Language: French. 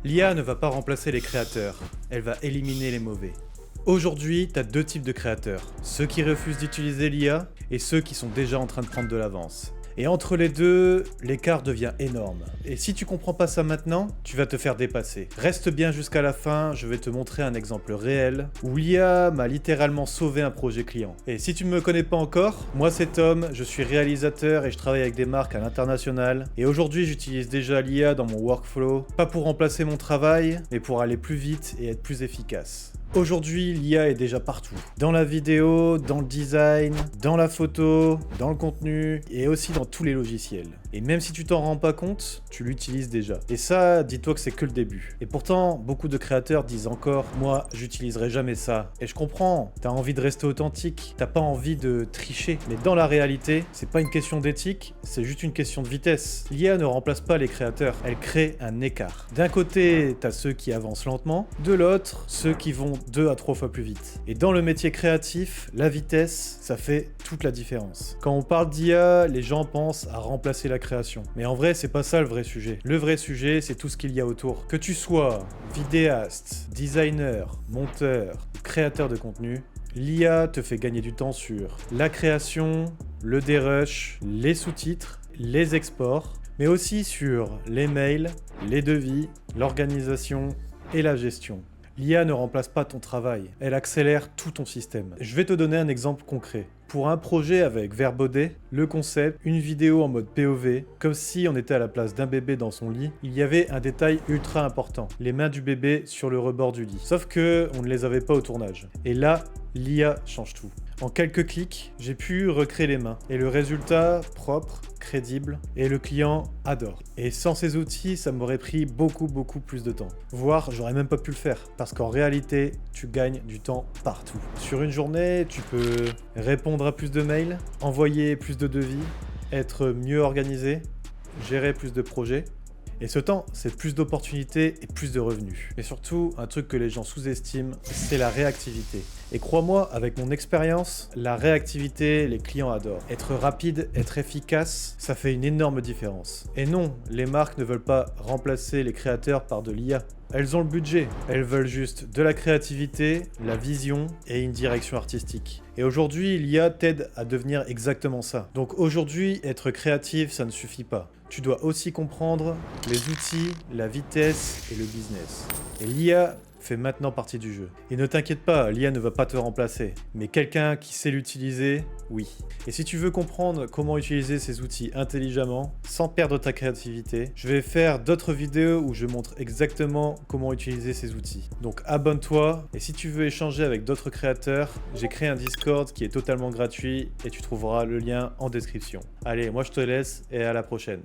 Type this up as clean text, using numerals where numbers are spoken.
L'IA ne va pas remplacer les créateurs, elle va éliminer les mauvais. Aujourd'hui, tu as deux types de créateurs, ceux qui refusent d'utiliser l'IA et ceux qui sont déjà en train de prendre de l'avance. Et entre les deux, l'écart devient énorme. Et si tu comprends pas ça maintenant, tu vas te faire dépasser. Reste bien jusqu'à la fin, je vais te montrer un exemple réel où l'IA m'a littéralement sauvé un projet client. Et si tu ne me connais pas encore, moi c'est Tom, je suis réalisateur et je travaille avec des marques à l'international. Et aujourd'hui, j'utilise déjà l'IA dans mon workflow, pas pour remplacer mon travail, mais pour aller plus vite et être plus efficace. Aujourd'hui, l'IA est déjà partout. Dans la vidéo, dans le design, dans la photo, dans le contenu et aussi dans tous les logiciels. Et même si tu t'en rends pas compte, tu l'utilises déjà. Et ça, dis-toi que c'est que le début. Et pourtant, beaucoup de créateurs disent encore « Moi, j'utiliserai jamais ça ». Et je comprends, t'as envie de rester authentique, t'as pas envie de tricher. Mais dans la réalité, c'est pas une question d'éthique, c'est juste une question de vitesse. L'IA ne remplace pas les créateurs, elle crée un écart. D'un côté, t'as ceux qui avancent lentement, de l'autre, ceux qui vont 2 à 3 fois plus vite. Et dans le métier créatif, la vitesse, ça fait toute la différence. Quand on parle d'IA, les gens pensent à remplacer la création. Mais en vrai, c'est pas ça le vrai sujet. Le vrai sujet, c'est tout ce qu'il y a autour. Que tu sois vidéaste, designer, monteur, créateur de contenu, l'IA te fait gagner du temps sur la création, le dérush, les sous-titres, les exports, mais aussi sur les mails, les devis, l'organisation et la gestion. L'IA ne remplace pas ton travail, elle accélère tout ton système. Je vais te donner un exemple concret. Pour un projet avec Verbaudet, le concept, une vidéo en mode POV, comme si on était à la place d'un bébé dans son lit, il y avait un détail ultra important, les mains du bébé sur le rebord du lit. Sauf que on ne les avait pas au tournage. Et là, l'IA change tout. En quelques clics, j'ai pu recréer les mains. Et le résultat, propre, crédible, et le client adore. Et sans ces outils, ça m'aurait pris beaucoup plus de temps. Voire, j'aurais même pas pu le faire. Parce qu'en réalité, tu gagnes du temps partout. Sur une journée, tu peux répondre à plus de mails, envoyer plus de devis, être mieux organisé, gérer plus de projets. Et ce temps, c'est plus d'opportunités et plus de revenus. Mais surtout, un truc que les gens sous-estiment, c'est la réactivité. Et crois-moi, avec mon expérience, la réactivité, les clients adorent. Être rapide, être efficace, ça fait une énorme différence. Et non, les marques ne veulent pas remplacer les créateurs par de l'IA. Elles ont le budget, elles veulent juste de la créativité, la vision et une direction artistique. Et aujourd'hui, l'IA t'aide à devenir exactement ça. Donc aujourd'hui, être créatif, ça ne suffit pas. Tu dois aussi comprendre les outils, la vitesse et le business. Et l'IA fait maintenant partie du jeu. Et ne t'inquiète pas, l'IA ne va pas te remplacer. Mais quelqu'un qui sait l'utiliser, oui. Et si tu veux comprendre comment utiliser ces outils intelligemment, sans perdre ta créativité, je vais faire d'autres vidéos où je montre exactement comment utiliser ces outils. Donc abonne-toi, et si tu veux échanger avec d'autres créateurs, j'ai créé un Discord qui est totalement gratuit, et tu trouveras le lien en description. Allez, moi je te laisse, et à la prochaine.